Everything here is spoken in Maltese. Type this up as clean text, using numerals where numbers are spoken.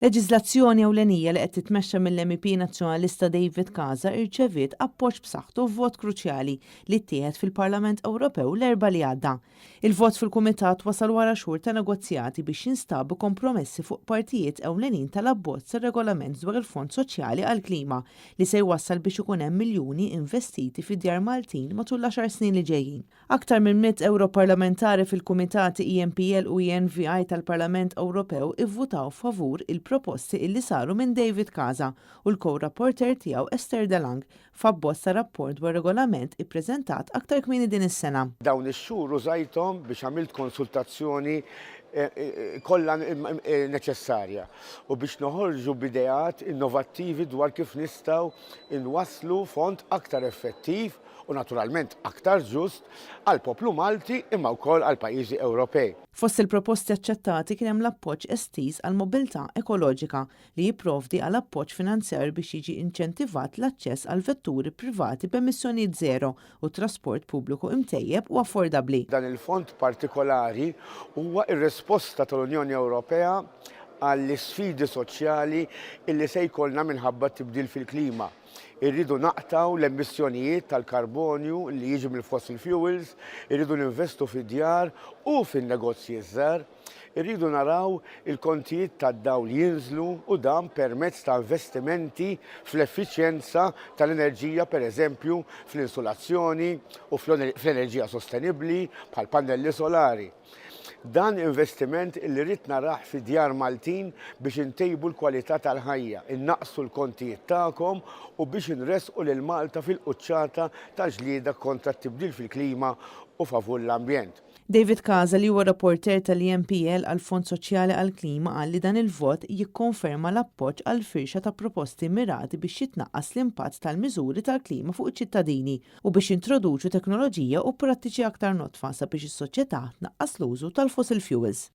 Leġiżlazzjoni ewlenija li qed titmexxa mill-MEP Nazzjonalista David Casa irċeviet appoġġ b'saħħtu vot kruċjali li ttieħed fil-Parlament Ewropew l-erba' li għadda. Il-vot fil-Kumitat wasal wara xhur ta' negozjati biex jinstabu kompromessi fuq partijiet ewlenin tal-abbozz ir-regolament dwar il-Fond Soċjali għall-Klima li se jwassal biex ikun hemm miljuni investiti fid-djar Maltin matul l-10 snin li ġejjin. Aktar minn 100 Europarlamentari fil-Kumitati EMPL u ENVI tal-Parlament Ewropew ivvutaw favur il-proposti illi saru minn David Casa u l-co-rapporter tiegħu Esther Delang f'abbozza rapport dwar regolament ippreżentat aktar kmieni din is-sena. Dawn ix-xhur użajthom biex għamilt konsultazzjoni kollha neċessarja u biex noħorġu b'idejat innovattivi dwar kif nistgħu inwasslu fond aktar effettiv u naturalment aktar ġust għal poplu Malti imma wkoll għal pajjiżi Ewropej. Fost il-proposti aċċettati kien hemm l-appoġġ estiż għal mobilità ekoloġika li jipprovdi għal appoġġ finanzjarju biex jiġi inċentivat l-aċċess għal vetturi privati b'emissjonijiet żero u trasport pubbliku imtejjeb u affordabbli. Dan il-fond partikolari huwa ir-risposta tal-Unjoni Ewropea għall-isfidi soċjali illi se jkollna minħabba tibdil fil-klima. Irridu naqtaw l-emissjonijiet tal-karbonju li jiġi mill-fossil fuels, irridu ninvestu fid-djar u fin-negozji żgħar, irridu naraw il-kontijiet tad-dawl jinżlu u dan permezz ta' investimenti fl-effiċjenza tal-enerġija, pereżempju fl-insulazzjoni u fl-enerġija sostenibbli bħal pannelli solari. Dan investiment illi rrid naraħ fid-djar Maltin biex intejbu l-kwalità tal-ħajja, innaqsu l-kontijiet tagħkom u biex inresqu lil Malta fil-quċċata tal-ġlieda kontra t-tibdil fil-klima u favur l-ambjent. David Casa li huwa rapporter tal-EMPL għal Fond Soċjali għall-Klima qal li dan il-vot jikkonferma l-appoġġ għal firxa ta' proposti mirati biex jitnaqqas l-impatt tal-miżuri tal-klima fuq iċ-ċittadini u biex introduċu teknoloġija u prattiċi aktar notfa sabiex is-soċjetà tnaqqas l-użu tal-fossil fuels.